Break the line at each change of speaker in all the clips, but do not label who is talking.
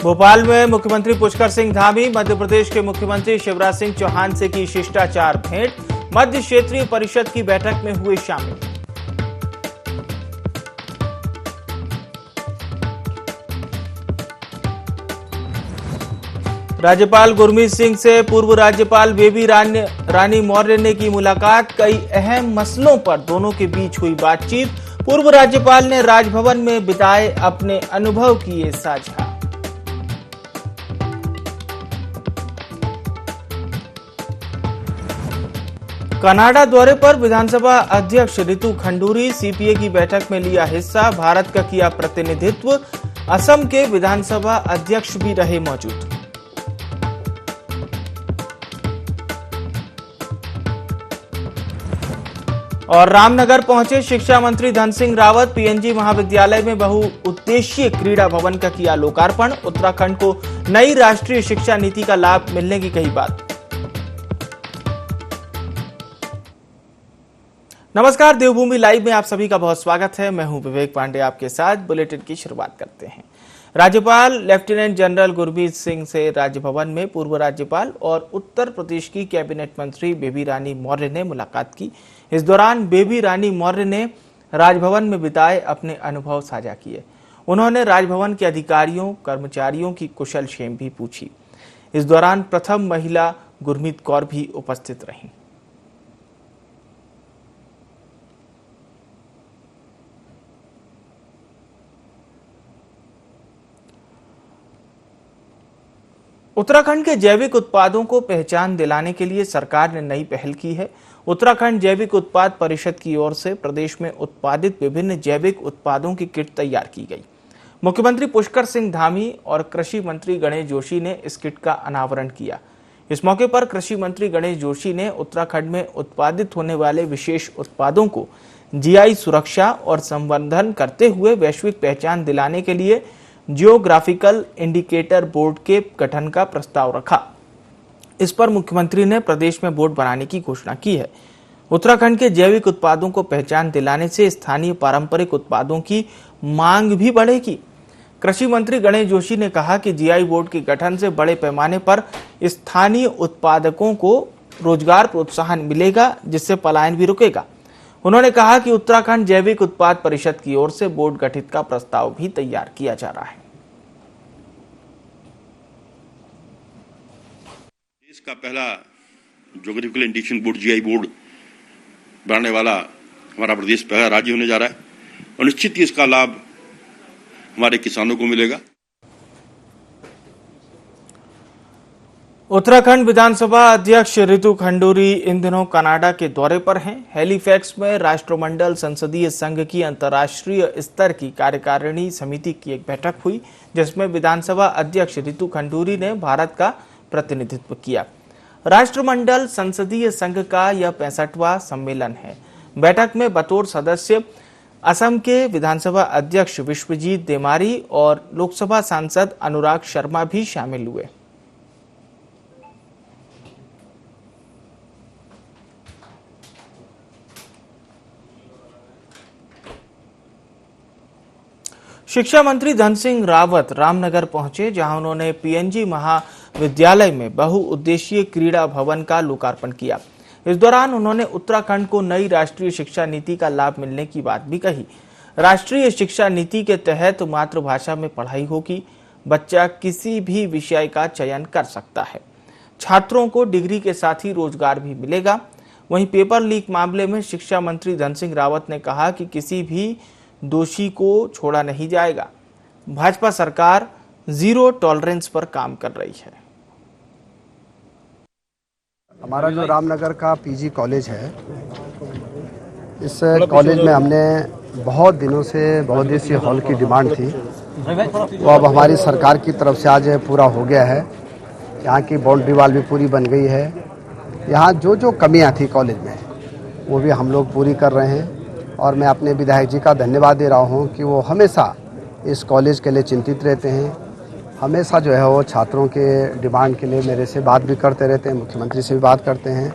भोपाल में मुख्यमंत्री पुष्कर सिंह धामी मध्य प्रदेश के मुख्यमंत्री शिवराज सिंह चौहान से की शिष्टाचार भेंट। मध्य क्षेत्रीय परिषद की बैठक में हुए शामिल। राज्यपाल गुरमीत सिंह से पूर्व राज्यपाल बेबी रानी मौर्य ने की मुलाकात। कई अहम मसलों पर दोनों के बीच हुई बातचीत। पूर्व राज्यपाल ने राजभवन में बिताए अपने अनुभव किए साझा। कनाडा दौरे पर विधानसभा अध्यक्ष रितु खंडूरी सीपीए की बैठक में लिया हिस्सा। भारत का किया प्रतिनिधित्व। असम के विधानसभा अध्यक्ष भी रहे मौजूद। और रामनगर पहुंचे शिक्षा मंत्री धन सिंह रावत। पीएनजी महाविद्यालय में बहुउद्देशीय क्रीड़ा भवन का किया लोकार्पण। उत्तराखंड को नई राष्ट्रीय शिक्षा नीति का लाभ मिलने की कही बात। नमस्कार, देवभूमि लाइव में आप सभी का बहुत स्वागत है। मैं हूं विवेक पांडे आपके साथ। बुलेटिन की शुरुआत करते हैं। राज्यपाल लेफ्टिनेंट जनरल गुरमीत सिंह से राजभवन में पूर्व राज्यपाल और उत्तर प्रदेश की कैबिनेट मंत्री बेबी रानी मौर्य ने मुलाकात की। इस दौरान बेबी रानी मौर्य ने राजभवन में बिताए अपने अनुभव साझा किए। उन्होंने राजभवन के अधिकारियों कर्मचारियों की कुशल क्षेम भी पूछी। इस दौरान प्रथम महिला गुरमीत कौर भी उपस्थित रहीं। उत्तराखंड के जैविक उत्पादों को पहचान दिलाने के लिए सरकार ने नई पहल की है। उत्तराखंड जैविक उत्पाद परिषद की ओर से प्रदेश में उत्पादित विभिन्न जैविक उत्पादों की किट तैयार की गई। मुख्यमंत्री पुष्कर सिंह धामी और कृषि मंत्री गणेश जोशी ने इस किट का अनावरण किया। इस मौके पर कृषि मंत्री गणेश जोशी ने उत्तराखंड में उत्पादित होने वाले विशेष उत्पादों को जीआई सुरक्षा और संवर्धन करते हुए वैश्विक पहचान दिलाने के लिए जियोग्राफिकल इंडिकेटर बोर्ड के गठन का प्रस्ताव रखा। इस पर मुख्यमंत्री ने प्रदेश में बोर्ड बनाने की घोषणा की है। उत्तराखंड के जैविक उत्पादों को पहचान दिलाने से स्थानीय पारंपरिक उत्पादों की मांग भी बढ़ेगी। कृषि मंत्री गणेश जोशी ने कहा कि जीआई बोर्ड के गठन से बड़े पैमाने पर स्थानीय उत्पादकों को रोजगार प्रोत्साहन मिलेगा, जिससे पलायन भी रुकेगा। उन्होंने कहा कि उत्तराखंड जैविक उत्पाद परिषद की ओर से बोर्ड गठित का प्रस्ताव भी तैयार किया जा रहा है।
देश का पहला geographical indication board GI board बनाने वाला हमारा प्रदेश पहला राज्य होने जा रहा है और निश्चित ही इसका लाभ हमारे किसानों को मिलेगा। उत्तराखंड
विधानसभा अध्यक्ष रितु खंडूरी इन दिनों कनाडा के दौरे पर हैं। हैलीफैक्स में राष्ट्रमंडल संसदीय संघ की अंतर्राष्ट्रीय स्तर की कार्यकारिणी समिति की एक बैठक हुई, जिसमें विधानसभा अध्यक्ष रितु खंडूरी ने भारत का प्रतिनिधित्व किया। राष्ट्रमंडल संसदीय संघ का यह 65वां सम्मेलन है। बैठक में बतौर सदस्य असम के विधानसभा अध्यक्ष विश्वजीत देमारी और लोकसभा सांसद अनुराग शर्मा भी शामिल हुए। शिक्षा मंत्री धन सिंह रावत रामनगर पहुंचे, जहां उन्होंने पीएनजी महाविद्यालय में बहुउद्देशीय क्रीड़ा भवन का लोकार्पण किया। इस दौरान उन्होंने उत्तराखंड को नई राष्ट्रीय शिक्षा नीति का लाभ मिलने की बात भी कही। राष्ट्रीय शिक्षा नीति के तहत मातृभाषा में पढ़ाई होगी। बच्चा किसी भी विषय का चयन कर सकता है। छात्रों को डिग्री के साथ ही रोजगार भी मिलेगा। वहीं पेपर लीक मामले में शिक्षा मंत्री धन सिंह रावत ने कहा कि किसी भी दोषी को छोड़ा नहीं जाएगा। भाजपा सरकार जीरो टॉलरेंस पर काम कर रही है।
हमारा जो रामनगर का पीजी कॉलेज है, इस कॉलेज में हमने बहुत दिनों से बहुउद्देशीय हॉल की डिमांड थी, वो अब हमारी सरकार की तरफ से आज पूरा हो गया है। यहाँ की बाउंड्री वाल भी पूरी बन गई है। यहाँ जो जो कमियाँ थी कॉलेज में, वो भी हम लोग पूरी कर रहे हैं। और मैं अपने विधायक जी का धन्यवाद दे रहा हूँ कि वो हमेशा इस कॉलेज के लिए चिंतित रहते हैं। हमेशा जो है वो छात्रों के डिमांड के लिए मेरे से बात भी करते रहते हैं, मुख्यमंत्री से भी बात करते हैं।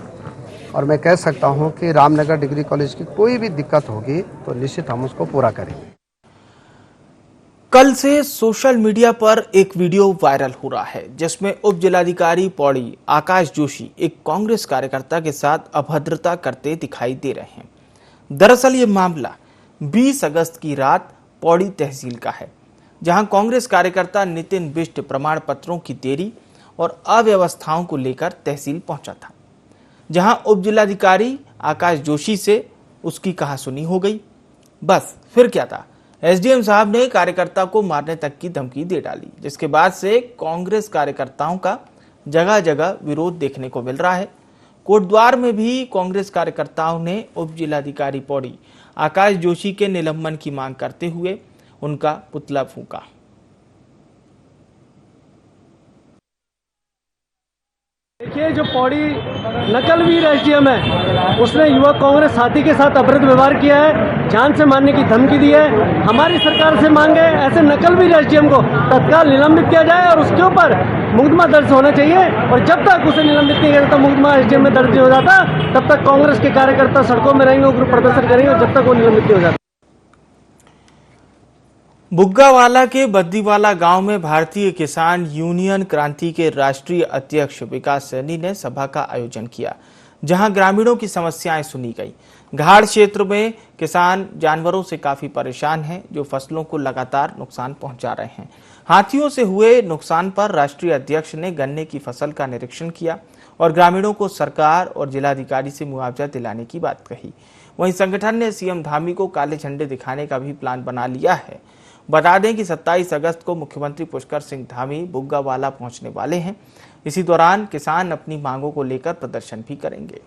और मैं कह सकता हूँ कि रामनगर डिग्री कॉलेज की कोई भी दिक्कत होगी तो निश्चित हम उसको पूरा करेंगे।
कल से सोशल मीडिया पर एक वीडियो वायरल हो रहा है जिसमें उप जिलाधिकारी पौड़ी आकाश जोशी एक कांग्रेस कार्यकर्ता के साथ अभद्रता करते दिखाई दे रहे हैं। दरअसल ये मामला 20 अगस्त की रात पौड़ी तहसील का है, जहां कांग्रेस कार्यकर्ता नितिन बिष्ट प्रमाण पत्रों की देरी और अव्यवस्थाओं को लेकर तहसील पहुंचा था, जहां उप जिलाधिकारी आकाश जोशी से उसकी कहासुनी हो गई। बस फिर क्या था, एसडीएम साहब ने कार्यकर्ता को मारने तक की धमकी दे डाली, जिसके बाद से कांग्रेस कार्यकर्ताओं का जगह जगह विरोध देखने को मिल रहा है। कोटद्वार में भी कांग्रेस कार्यकर्ताओं ने उप जिलाधिकारी पौड़ी आकाश जोशी के निलंबन की मांग करते हुए उनका पुतला फूंका।
देखिए, जो पौड़ी नकलवीर एसडीएम है, उसने युवक कांग्रेस साथी के साथ अभद्र व्यवहार किया है, जान से मारने की धमकी दी है। हमारी सरकार से मांगे ऐसे नकलवीर एसडीएम को तत्काल निलंबित किया जाए और उसके ऊपर मुकदमा दर्ज होना चाहिए। और जब तक उसे निलंबित नहीं करता, मुकदमा एसडीएम में दर्ज नहीं हो जाता, तब तक कांग्रेस के कार्यकर्ता सड़कों में रहेंगे, उग्र प्रदर्शन करेंगे और जब तक वो निलंबित नहीं हो जाता।
बुग्गावाला के बद्दीवाला गांव में भारतीय किसान यूनियन क्रांति के राष्ट्रीय अध्यक्ष विकास सैनी ने सभा का आयोजन किया, जहां ग्रामीणों की समस्याएं सुनी गई। घाड़ क्षेत्र में किसान जानवरों से काफी परेशान हैं, जो फसलों को लगातार नुकसान पहुंचा रहे हैं। हाथियों से हुए नुकसान पर राष्ट्रीय अध्यक्ष ने गन्ने की फसल का निरीक्षण किया और ग्रामीणों को सरकार और जिलाधिकारी से मुआवजा दिलाने की बात कही। वहीं संगठन ने सीएम धामी को काले झंडे दिखाने का भी प्लान बना लिया है। बता दें कि 27 अगस्त को मुख्यमंत्री पुष्कर सिंह धामी बुग्गावाला पहुंचने वाले हैं। इसी दौरान किसान अपनी मांगों को लेकर प्रदर्शन भी करेंगे।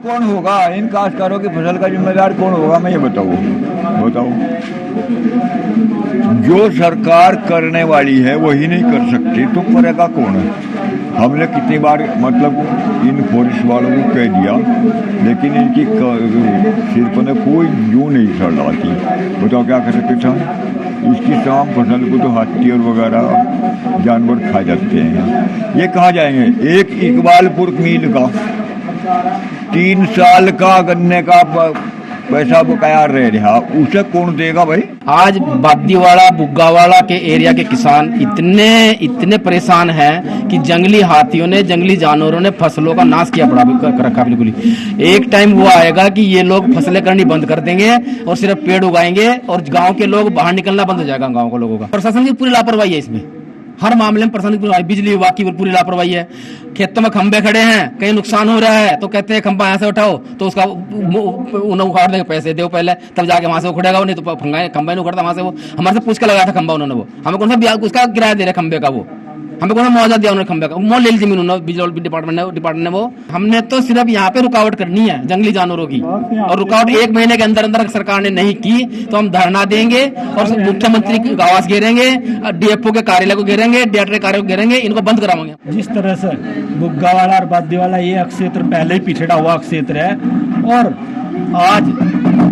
कौन होगा इन काश्तकारों की फसल का जिम्मेदार? कौन होगा? मैं ये बताऊं। जो सरकार करने वाली है वही नहीं कर सकती तो करेगा कौन? हमने कितनी बार मतलब इन फॉरेस्ट वालों को कह दिया, लेकिन इनकी सिर पर कोई यूं नहीं सड़ाती। बताओ क्या करे किसान? इसकी तमाम फसल को तो हाथी और वगैरह जानवर खा जाते हैं। ये कहाँ जाएंगे? एक इकबालपुर मील का 3 साल का गन्ने का पैसा बकाया रह रहा, उसे कौन देगा भाई?
आज बद्दीवाला बुग्गावाला के एरिया के किसान इतने परेशान हैं कि जंगली हाथियों ने, जंगली जानवरों ने फसलों का नाश किया पड़ा रखा बिल्कुल ही। एक टाइम वो आएगा कि ये लोग फसलें करनी बंद कर देंगे और सिर्फ पेड़ उगाएंगे और गांव के लोग बाहर निकलना बंद हो जाएगा। गांव के लोगों का प्रशासन की पूरी लापरवाही है इसमें, हर मामले में प्रशासन की बिजली विभाग की पूरी लापरवाही है। खेतों में खंबे खड़े हैं, कहीं नुकसान हो रहा है तो कहते हैं खंबा यहाँ से उठाओ, तो उसका उखाड़ने के पैसे दो पहले, तब जाके वहां से उखड़ेगा वो, नहीं तो खंबा नहीं उखड़ता वहां से। वो हमारे से पूछ के लगाया था खंबा उन्होंने, वो हमें कौन सा उसका किराया दे रहे खंबे का, वो हमें कौन सा मुआवजा दिया उन्होंने खंबे का? मोल ले ली जमीन उन्होंने, बिजली डिपार्टमेंट ने। वो हमने तो सिर्फ यहाँ पे रुकावट करनी है जंगली जानवरों की, और रुकावट 1 महीने के अंदर अंदर सरकार ने नहीं की तो हम धरना देंगे और मुख्यमंत्री के आवास घेरेंगे, डीएफओ के कार्यालय को घेरेंगे, डीआरटी कार्यालय को घेरेंगे, इनको बंद कराएंगे।
जिस तरह से बुग्गावाला और बद्दीवाला ये क्षेत्र पहले ही पिछड़ा हुआ क्षेत्र है और आज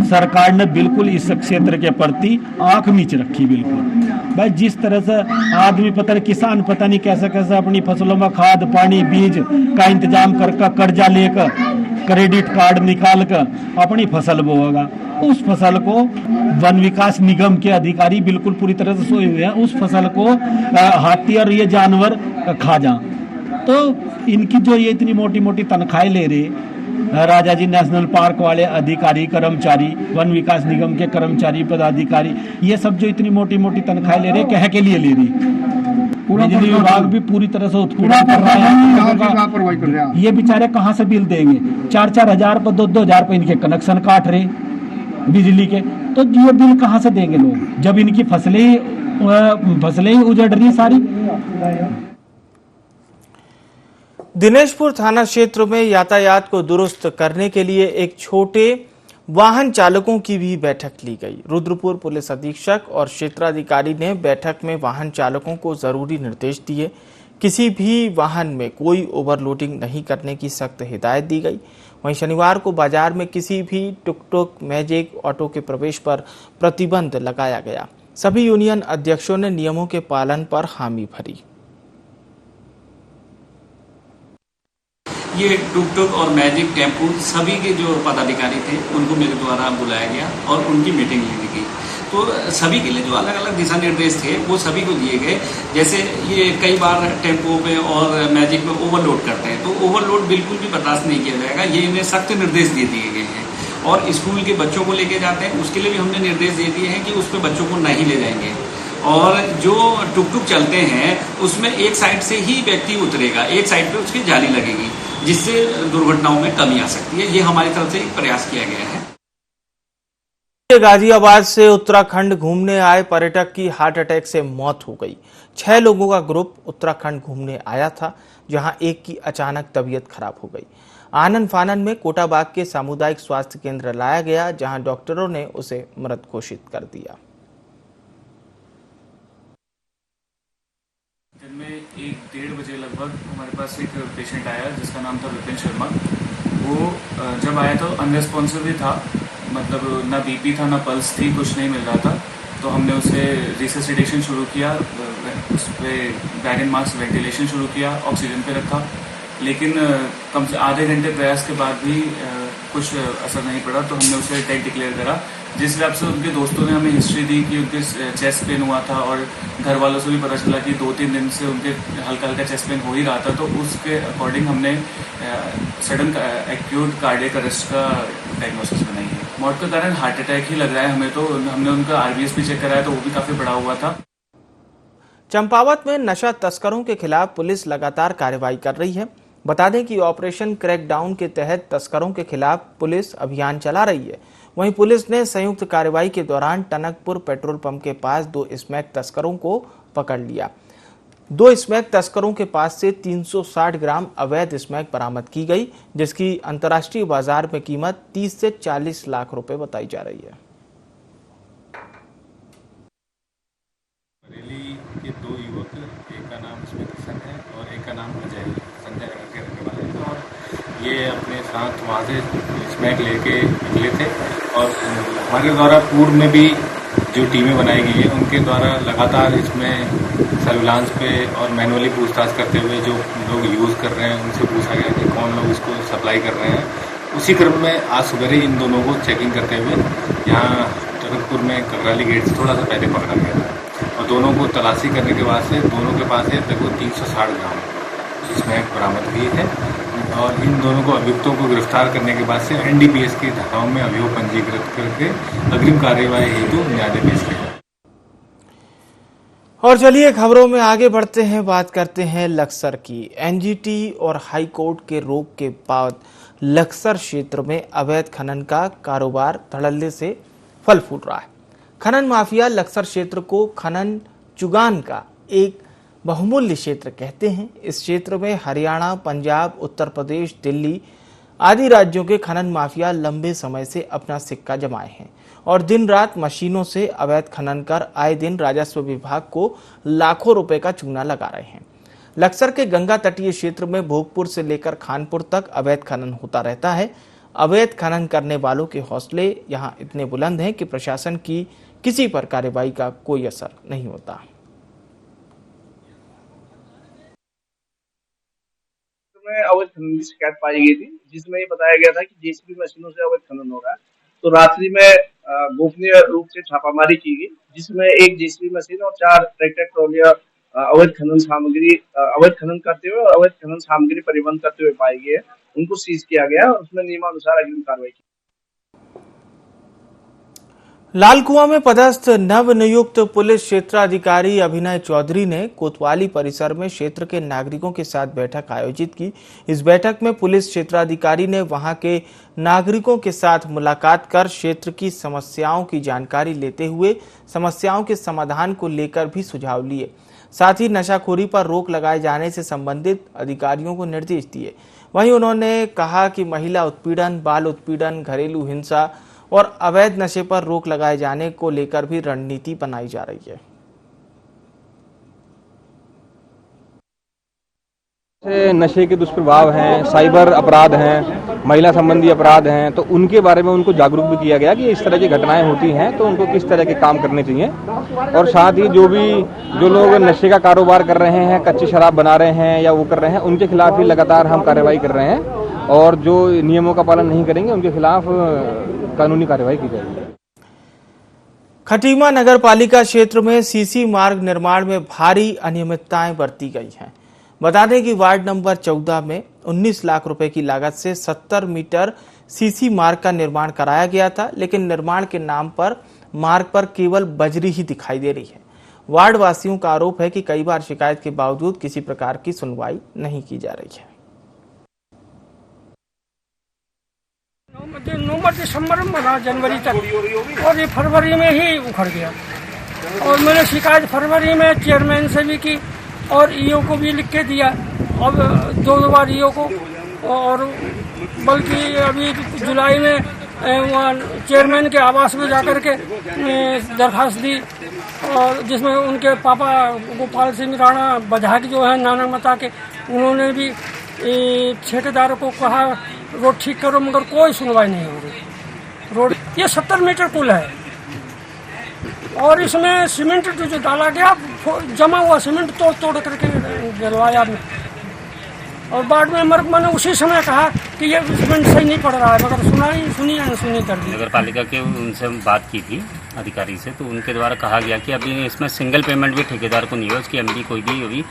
सरकार ने बिल्कुल इस क्षेत्र के प्रति आंख मीच रखी। बिल्कुल भाई, जिस तरह से आदमी किसान पता नहीं कैसे कैसे अपनी फसलों में खाद पानी बीज का इंतजाम करके कर्जा लेकर क्रेडिट कार्ड निकाल कर अपनी फसल बोएगा, उस फसल को वन विकास निगम के अधिकारी बिल्कुल पूरी तरह से सोए हुए हैं, उस फसल को हाथी और ये जानवर खा जा। तो इनकी जो ये इतनी मोटी मोटी तनख्वाहें ले रहे राजा जी नेशनल पार्क वाले अधिकारी कर्मचारी, वन विकास निगम के कर्मचारी पदाधिकारी, ये सब जो इतनी मोटी मोटी तनख्वाहें ले रहे कह के लिए ले रही। बिजली विभाग भी पूरी तरह से उत्पीड़न कर रहा है। ये बेचारे कहाँ से बिल देंगे? 4-4 हजार पर 2-2 हजार पर इनके कनेक्शन काट रहे बिजली के, तो ये बिल कहाँ से देंगे लोग जब इनकी फसलें ही उजड़ रही सारी।
दिनेशपुर थाना क्षेत्र में यातायात को दुरुस्त करने के लिए एक छोटे वाहन चालकों की भी बैठक ली गई। रुद्रपुर पुलिस अधीक्षक और क्षेत्राधिकारी ने बैठक में वाहन चालकों को जरूरी निर्देश दिए। किसी भी वाहन में कोई ओवरलोडिंग नहीं करने की सख्त हिदायत दी गई। वहीं शनिवार को बाजार में किसी भी टुक टुक मैजिक ऑटो के प्रवेश पर प्रतिबंध लगाया गया। सभी यूनियन अध्यक्षों ने नियमों के पालन पर हामी भरी।
ये टुक टुक और मैजिक टेम्पू सभी के जो पदाधिकारी थे उनको मेरे द्वारा बुलाया गया और उनकी मीटिंग ली गई। तो सभी के लिए जो अलग अलग दिशा निर्देश थे वो सभी को दिए गए। जैसे ये कई बार टेम्पो पे और मैजिक में ओवरलोड करते हैं, तो ओवरलोड बिल्कुल भी बर्दाश्त नहीं किया जाएगा, ये इन्हें सख्त निर्देश दे दिए गए हैं। और स्कूल के बच्चों को लेके जाते हैं उसके लिए भी हमने निर्देश दे दिए हैं कि उस पर बच्चों को नहीं ले जाएंगे। और जो टुक टुक चलते हैं उसमें एक साइड से ही व्यक्ति उतरेगा, एक साइड पे उसकी जाली लगेगी, जिससे दुर्घटनाओं में कमी आ सकती है। ये हमारी तरफ से एक प्रयास किया गया है।
गाजियाबाद से उत्तराखंड घूमने आए पर्यटक की हार्ट अटैक से मौत हो गई। 6 लोगों का ग्रुप उत्तराखंड घूमने आया था, जहां एक की अचानक तबीयत खराब हो गई। आनन फानन में कोटाबाग के सामुदायिक स्वास्थ्य केंद्र लाया गया, जहां डॉक्टरों ने उसे मृत घोषित कर दिया।
दिन में 1-1:30 बजे लगभग हमारे पास एक पेशेंट आया जिसका नाम था विपिन शर्मा। वो जब आया तो अनरेस्पॉन्सिव ही था, मतलब ना बीपी था ना पल्स थी, कुछ नहीं मिल रहा था। तो हमने उसे रिससिटेशन शुरू किया, उस पर बैग एंड मास्क वेंटिलेशन शुरू किया, ऑक्सीजन पे रखा, लेकिन कम से आधे घंटे प्रयास के बाद भी कुछ असर नहीं पड़ा। तो हमने उसे डेड डिक्लेयर करा, जिस हिसाब से उनके दोस्तों ने हमें हिस्ट्री दी कि उनके चेस्ट पेन हुआ था और घर वालों से भी पता चला कि 2-3 दिन से उनके हल्का हल्का चेस्ट पेन हो ही रहा था। तो उसके अकॉर्डिंग हमने सडन एक्यूट कार्डियक अरेस्ट का डायग्नोसिस बनाई है। मौत का कारण हार्ट अटैक ही लग रहा है हमें। तो हमने उनका आरबीएस भी चेक कराया तो वो भी काफ़ी बढ़ा हुआ था।
चंपावत में नशा तस्करों के खिलाफ पुलिस लगातार कार्रवाई कर रही है। बता दें कि ऑपरेशन क्रैकडाउन के तहत तस्करों के खिलाफ पुलिस अभियान चला रही है। वहीं पुलिस ने संयुक्त कार्रवाई के दौरान टनकपुर पेट्रोल पंप के पास 2 स्मैक तस्करों को पकड़ लिया। 2 स्मैक तस्करों के पास से 360 ग्राम अवैध स्मैक बरामद की गई, जिसकी अंतर्राष्ट्रीय बाजार में कीमत 30 से 40 लाख रुपए बताई जा रही है।
बरेली के 2 युवक, एक का नाम स्मित किशन है और एक का नाम अजय संजय नगर के रहने वाले हैं। और ये अपने साथ वहाँ से स्मैक लेके निकले थे और हमारे द्वारा पूर्व में भी जो टीमें बनाई गई है उनके द्वारा लगातार इसमें सर्विलांस पे और मैनुअली पूछताछ करते हुए जो लोग यूज़ कर रहे हैं उनसे पूछा गया कि कौन लोग इसको सप्लाई कर रहे हैं। उसी क्रम में आज सवेरे इन दोनों को चेकिंग करते हुए यहाँ टनकपुर में ककराली गेट से थोड़ा सा पहले पकड़ा गया था और दोनों को तलाशी करने के बाद से दोनों के पास है लगभग 360 ग्राम स्मैक बरामद हुई है। और इन दोनों को अभियुक्तों को गिरफ्तार करने के बाद से एनडीपीएस की धाराओं में अभियोग पंजीकृत करके अग्रिम कार्यवाही हेतु न्यायालय पेश किया।
और चलिए खबरों में आगे बढ़ते हैं, बात करते हैं लक्सर की। एनजीटी और हाई कोर्ट के रोक के बाद लक्सर क्षेत्र में अवैध खनन का कारोबार धड़ल्ले से फल फूल रहा है। खनन माफिया लक्सर क्षेत्र को खनन चुगान का एक बहुमूल्य क्षेत्र कहते हैं। इस क्षेत्र में हरियाणा, पंजाब, उत्तर प्रदेश, दिल्ली आदि राज्यों के खनन माफिया लंबे समय से अपना सिक्का जमाए हैं और दिन रात मशीनों से अवैध खनन कर आए दिन राजस्व विभाग को लाखों रुपए का चूना लगा रहे हैं। लक्सर के गंगा तटीय क्षेत्र में भोगपुर से लेकर खानपुर तक अवैध खनन होता रहता है। अवैध खनन करने वालों के हौसले यहां इतने बुलंद हैं कि प्रशासन की किसी पर कार्रवाई का कोई असर नहीं होता।
अवैध खनन की शिकायत पाई गई थी, जिसमें ये बताया गया था कि जेसीबी मशीनों से अवैध खनन हो रहा है। तो रात्रि में गोपनीय रूप से छापामारी की गई, जिसमें एक जेसीबी मशीन और 4 ट्रैक्टर ट्रॉलियां अवैध खनन करते हुए और अवैध खनन सामग्री परिवहन करते हुए पाई गई है। उनको सीज किया गया और उसमें नियमानुसार अग्रिम कार्रवाई की।
लालकुआं में पदस्थ नवनियुक्त पुलिस क्षेत्राधिकारी अभिनय चौधरी ने कोतवाली परिसर में क्षेत्र के नागरिकों के साथ बैठक आयोजित की। इस बैठक में पुलिस क्षेत्राधिकारी ने वहां के नागरिकों के साथ मुलाकात कर क्षेत्र की समस्याओं की जानकारी लेते हुए समस्याओं के समाधान को लेकर भी सुझाव लिए। साथ ही नशाखोरी पर रोक लगाए जाने से संबंधित अधिकारियों को निर्देश दिए। वहीं उन्होंने कहा कि महिला उत्पीड़न, बाल उत्पीड़न, घरेलू हिंसा और अवैध नशे पर रोक लगाए जाने को लेकर भी रणनीति बनाई जा रही है।
नशे के दुष्प्रभाव हैं, साइबर अपराध हैं, महिला संबंधी अपराध हैं, तो उनके बारे में उनको जागरूक भी किया गया कि इस तरह की घटनाएं होती हैं तो उनको किस तरह के काम करने चाहिए। और साथ ही जो लोग नशे का कारोबार कर रहे हैं, कच्ची शराब बना रहे हैं या वो कर रहे हैं, उनके खिलाफ भी लगातार हम कार्रवाई कर रहे हैं और जो नियमों का पालन नहीं करेंगे उनके खिलाफ कानूनी कार्रवाई की जाएगी।
खटीमा नगर पालिका क्षेत्र में सीसी मार्ग निर्माण में भारी अनियमितताएं बरती गई हैं। बता दें कि वार्ड नंबर 14 में 19 लाख रुपए की लागत से 70 मीटर सीसी मार्ग का निर्माण कराया गया था, लेकिन निर्माण के नाम पर मार्ग पर केवल बजरी ही दिखाई दे रही है। वार्ड वासियों का आरोप है कि कई बार शिकायत के बावजूद किसी प्रकार की सुनवाई नहीं की जा रही है।
नवंबर दिसंबर में बना जनवरी तक और ये फरवरी में ही उखड़ गया। और मैंने शिकायत फरवरी में चेयरमैन से भी की और ईओ को भी लिख के दिया, अब 2 बार ईओ को, और बल्कि अभी जुलाई में वहाँ चेयरमैन के आवास में जाकर के दरखास्त दी, और जिसमें उनके पापा गोपाल सिंह राणा बधाक जो है नाना मता के, उन्होंने भी ठेकेदार को कहा रोड ठीक करो, मगर कोई सुनवाई नहीं हो रही। रोड ये 70 मीटर पुल है और इसमें सीमेंट जो डाला गया, जमा हुआ सीमेंट तोड़ करके डलवाया में, और बाद में मैंने उसी समय कहा कि ये सीमेंट सही नहीं पड़ रहा है, मगर सुनी कर दी।
नगर पालिका के उनसे बात की थी अधिकारी से, तो उनके द्वारा कहा गया कि अभी इसमें सिंगल पेमेंट भी ठेकेदार को नहीं है, उसकी एमडी कोई भी अभी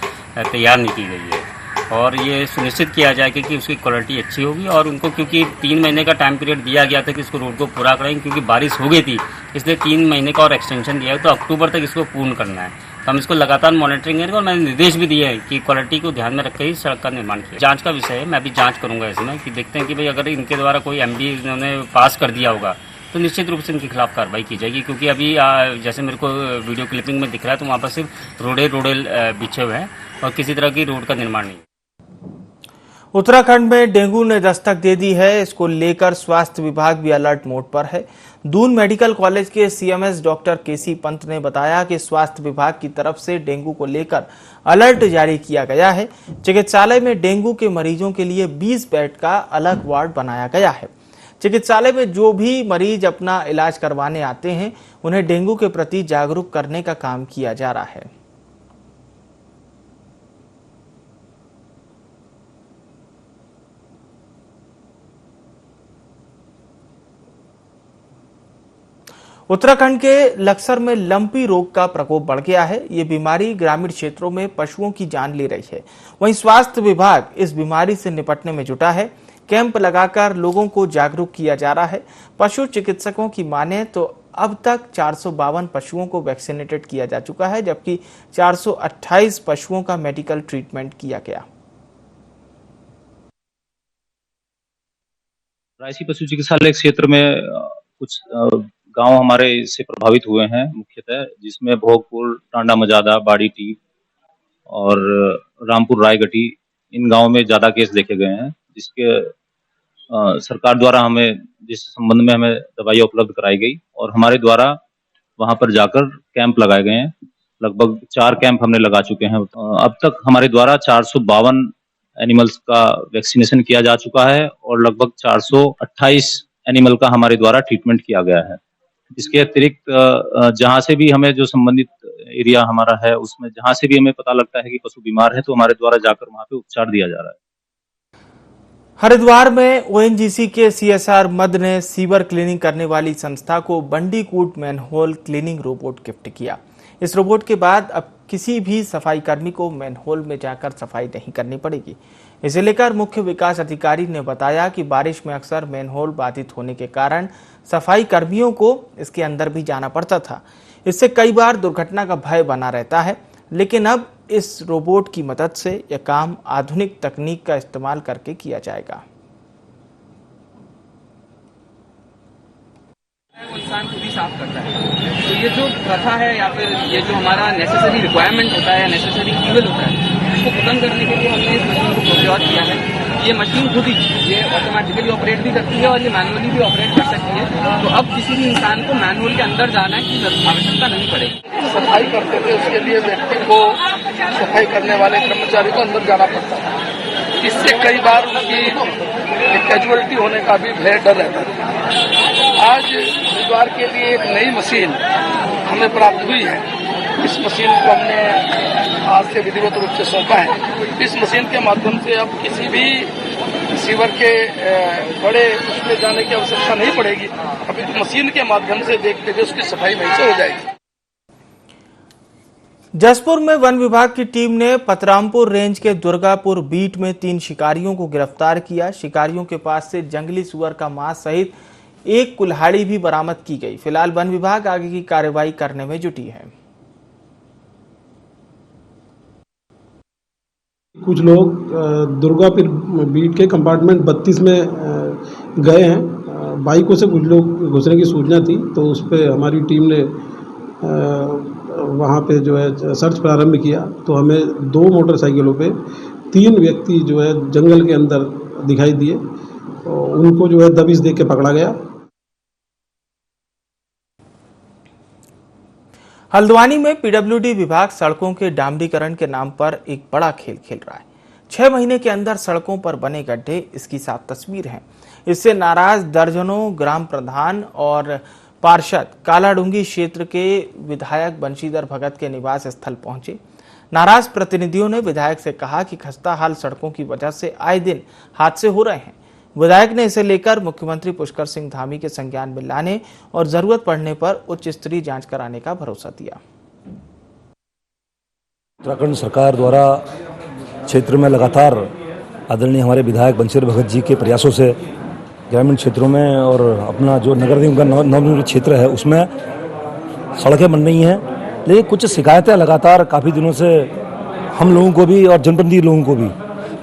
तैयार नहीं की गई है, और ये सुनिश्चित किया जाएगा कि उसकी क्वालिटी अच्छी होगी। और उनको क्योंकि 3 महीने का टाइम पीरियड दिया गया था कि इसको रोड को पूरा करेंगे, क्योंकि बारिश हो गई थी, इसलिए 3 महीने का और एक्सटेंशन दिया है, तो अक्टूबर तक इसको पूर्ण करना है। तो हम इसको लगातार मॉनिटरिंग करेंगे और मैंने निर्देश भी दिए हैं कि क्वालिटी को ध्यान में रखकर ही सड़क का निर्माण किया। जांच का विषय है, मैं भी जांच करूंगा इसमें कि देखते हैं कि भाई अगर इनके द्वारा कोई एमडी इन्होंने पास कर दिया होगा तो निश्चित रूप से इनके खिलाफ कार्रवाई की जाएगी, क्योंकि अभी जैसे मेरे को वीडियो क्लिपिंग में दिख रहा है तो वहाँ पर सिर्फ रोडे बिछे हुए हैं और किसी तरह की रोड का निर्माण नहीं।
उत्तराखंड में डेंगू ने दस्तक दे दी है, इसको लेकर स्वास्थ्य विभाग भी अलर्ट मोड पर है। दून मेडिकल कॉलेज के सीएमएस डॉक्टर केसी पंत ने बताया कि स्वास्थ्य विभाग की तरफ से डेंगू को लेकर अलर्ट जारी किया गया है। चिकित्सालय में डेंगू के मरीजों के लिए 20 बेड का अलग वार्ड बनाया गया है। चिकित्सालय में जो भी मरीज अपना इलाज करवाने आते हैं उन्हें डेंगू के प्रति जागरूक करने का काम किया जा रहा है। उत्तराखंड के लक्सर में लंपी रोग का प्रकोप बढ़ गया है। ये बीमारी ग्रामीण क्षेत्रों में पशुओं की जान ले रही है। वहीं स्वास्थ्य विभाग इस बीमारी से निपटने में जुटा है। कैंप लगाकर लोगों को जागरूक किया जा रहा है। पशु चिकित्सकों की माने तो अब तक 452 पशुओं को वैक्सीनेटेड किया जा चुका है, जबकि 428 पशुओं का मेडिकल ट्रीटमेंट किया गया।
रायसी पशु चिकित्सालय क्षेत्र में कुछ गांव हमारे इससे प्रभावित हुए हैं मुख्यतः, जिसमें भोगपुर, टांडा मजादा, बाड़ी टीप और रामपुर रायगढ़ी, इन गांवों में ज्यादा केस देखे गए हैं, जिसके सरकार द्वारा हमें जिस संबंध में हमें दवाइयाँ उपलब्ध कराई गई और हमारे द्वारा वहां पर जाकर कैंप लगाए गए हैं। लगभग 4 कैंप हमने लगा चुके हैं। अब तक हमारे द्वारा 452 एनिमल्स का वैक्सीनेशन किया जा चुका है और लगभग 428 एनिमल का हमारे द्वारा ट्रीटमेंट किया गया है। इसके अतिरिक्त जहां से भी हमें जो संबंधित एरिया हमारा है उसमें जहां से भी हमें पता लगता है कि पशु बीमार है तो हमारे द्वारा जाकर वहां पे उपचार दिया जा रहा है।
हरिद्वार में ओएनजीसी के सीएसआर मद ने सीवर क्लीनिंग करने वाली संस्था को बंडीकूट मैनहोल क्लीनिंग रोबोट गिफ्ट किया। इस रोबोट के बाद अब किसी भी सफाई कर्मी को मैनहोल में जाकर सफाई नहीं करनी पड़ेगी। इसे लेकर मुख्य विकास अधिकारी ने बताया कि बारिश में अक्सर मैनहोल बाधित होने के कारण सफाई कर्मियों को इसके अंदर भी जाना पड़ता था। इससे कई बार दुर्घटना का भय बना रहता है, लेकिन अब इस रोबोट की मदद से यह काम आधुनिक तकनीक का इस्तेमाल करके किया जाएगा।
इंसान खुद ही साफ करता है, तो ये जो प्रथा है या फिर ये जो हमारा नेसेसरी रिक्वायरमेंट होता है, नेसेसरी ईवल होता है, इसको खत्म करने के लिए हमने इस मशीन को प्रोक्योर किया है। ये मशीन खुद ही ये ऑटोमेटिकली ऑपरेट भी करती है और ये मैनुअली भी ऑपरेट कर सकती है। तो अब किसी भी इंसान को मैनुअल के अंदर जाना की आवश्यकता नहीं पड़ेगी।
सफाई करते थे उसके लिए व्यक्ति को, सफाई करने वाले कर्मचारी को अंदर जाना पड़ता है। इससे कई बार उनकी कैजुअलिटी होने का भी भय डर रहता था। आज बुधवार के लिए एक नई मशीन हमें प्राप्त हुई है। इस मशीन को हमने आज से विधिवत रूप से सौंपा है। इस मशीन के माध्यम से अब किसी भी सीवर के बड़े उसमें जाने की आवश्यकता नहीं पड़ेगी। अभी तो मशीन के माध्यम से देखते हुए उसकी सफाई वहीं से हो जाएगी।
जसपुर में वन विभाग की टीम ने पतरामपुर रेंज के दुर्गापुर बीट में 3 शिकारियों को गिरफ्तार किया। शिकारियों के पास से जंगली सुअर का मांस सहित एक कुल्हाड़ी भी बरामद की गई। फिलहाल वन विभाग आगे की कार्रवाई करने में जुटी है।
कुछ लोग दुर्गापुर बीट के कंपार्टमेंट 32 में गए हैं। बाइकों से कुछ लोग घुसने की सूचना थी, तो उस पर हमारी टीम ने वहाँ पे जो है सर्च प्रारंभ किया। तो हमें 2 मोटरसाइकिलों पे 3 व्यक्ति जो है जंगल के अंदर दिखाई दिए। उनको जो है दबिश दे के पकड़ा गया।
हल्द्वानी में पीडब्ल्यूडी विभाग सड़कों के डामरीकरण के नाम पर एक बड़ा खेल खेल रहा है। 6 महीने के अंदर सड़कों पर बने गड्ढे इसकी साफ तस्वीर है। इससे नाराज दर्जनों ग्राम प्रधान और पार्षद कालाडूंगी क्षेत्र के विधायक बंशीधर भगत के निवास स्थल पहुंचे। नाराज प्रतिनिधियों ने विधायक से कहा कि खस्ता हाल सड़कों की वजह से आए दिन हादसे हो रहे हैं। विधायक ने इसे लेकर मुख्यमंत्री पुष्कर सिंह धामी के संज्ञान में लाने और जरूरत पड़ने पर उच्च स्तरीय जांच कराने का भरोसा दिया।
उत्तराखंड सरकार द्वारा क्षेत्र में लगातार आदरणीय हमारे विधायक बंशीधर भगत जी के प्रयासों से ग्रामीण क्षेत्रों में और अपना जो नगर निगम का नवनिर्मित क्षेत्र है उसमें सड़कें बन रही हैं, लेकिन कुछ शिकायतें लगातार काफ़ी दिनों से हम लोगों को भी और जनप्रतिनिधि लोगों को भी,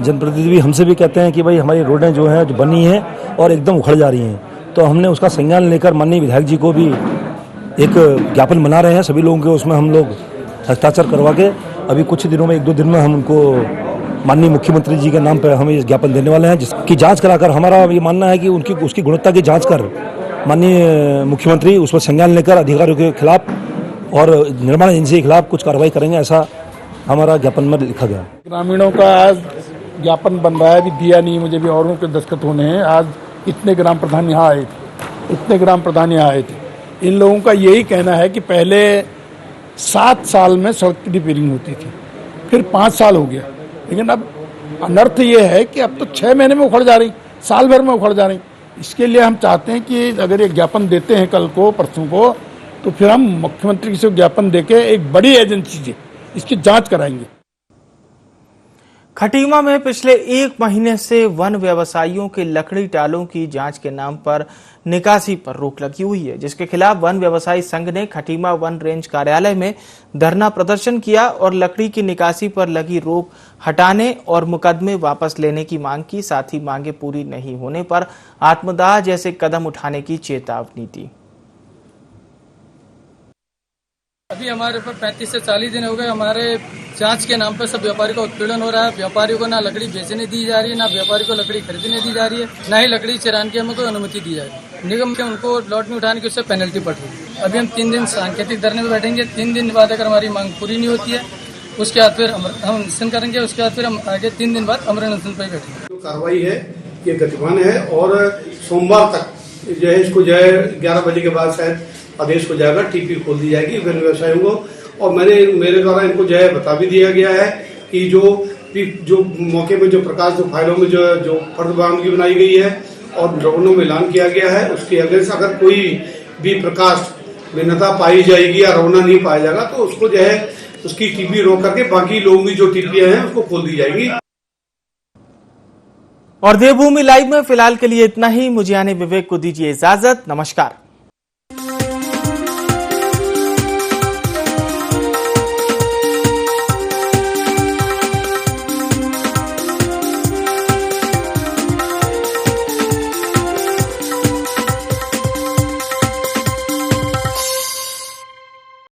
जनप्रतिनिधि भी हमसे भी कहते हैं कि भाई हमारी रोडें जो हैं जो बनी हैं और एकदम उखड़ जा रही हैं। तो हमने उसका संज्ञान लेकर माननीय विधायक जी को भी एक ज्ञापन बना रहे हैं सभी लोगों के। उसमें हम लोग हस्ताक्षर करवा के अभी कुछ दिनों में 1-2 दिन में हम उनको माननीय मुख्यमंत्री जी के नाम पर हम ये ज्ञापन देने वाले हैं, जिसकी जांच कराकर हमारा ये मानना है कि उसकी गुणवत्ता की जांच कर माननीय मुख्यमंत्री उस पर संज्ञान लेकर अधिकारियों के खिलाफ और निर्माण एजेंसी के खिलाफ कुछ कार्रवाई करेंगे, ऐसा हमारा ज्ञापन में लिखा गया।
ग्रामीणों का आज ज्ञापन बन रहा है, अभी दिया नहीं, मुझे भी औरों के दस्तखत होने हैं। आज इतने ग्राम प्रधान यहाँ आए थे, इन लोगों का यही कहना है कि पहले 7 साल में सड़क की रिपेयरिंग होती थी, फिर 5 साल हो गया, लेकिन अब अनर्थ ये है कि अब तो 6 महीने में उखड़ जा रही, साल भर में उखड़ जा रही। इसके लिए हम चाहते हैं कि अगर ये ज्ञापन देते हैं कल को परसों को, तो फिर हम मुख्यमंत्री से ज्ञापन देके एक बड़ी एजेंसी से इसकी जांच कराएंगे।
खटीमा में पिछले 1 महीने से वन व्यवसायियों के लकड़ी टालों की जांच के नाम पर निकासी पर रोक लगी हुई है, जिसके खिलाफ वन व्यवसायी संघ ने खटीमा वन रेंज कार्यालय में धरना प्रदर्शन किया और लकड़ी की निकासी पर लगी रोक हटाने और मुकदमे वापस लेने की मांग की। साथ ही मांगे पूरी नहीं होने पर आत्मदाह जैसे कदम उठाने की चेतावनी दी।
अभी हमारे ऊपर 35 से 40 दिन हो गए। हमारे जांच के नाम पर सब व्यापारी का उत्पीड़न हो रहा है। व्यापारियों को ना लकड़ी बेचने दी जा रही है, ना व्यापारी को लकड़ी खरीदने दी जा रही है, ना ही लकड़ी चरान की हमें कोई अनुमति दी जा रही है। निगम के उनको लॉट में उठाने की उससे पेनल्टी पड़ रही है। अभी हम 3 दिन सांकेतिक धरने में बैठेंगे। 3 दिन बाद अगर हमारी मांग पूरी नहीं होती है, उसके बाद फिर हम अनशन करेंगे। उसके बाद फिर हम आगे 3 दिन बाद अमर अनशन पर बैठेंगे।
जो कार्रवाई है ये गतिमान है और सोमवार तक जो है इसको जो है 11 बजे के बाद शायद आदेश हो जाएगा, टीपी खोल दी जाएगी वन व्यवसायियों को। और मेरे द्वारा इनको जो है बता भी दिया गया है कि जो मौके में जो प्रकाश जो फाइलों में जो फर्द बरामदगी बनाई गई है और ड्रोनों में ऐलान किया गया है, उसके अगेंस्ट अगर कोई भी प्रकाश भिन्नता पाई जाएगी या रवना नहीं पाया जाएगा तो उसको जो है उसकी टीपी रोक करके बाकी लोगों की जो टीपियां हैं उसको खोल दी जाएगी।
और देवभूमि लाइव में फिलहाल के लिए इतना ही। मुझे यानी विवेक को दीजिए इजाजत। नमस्कार।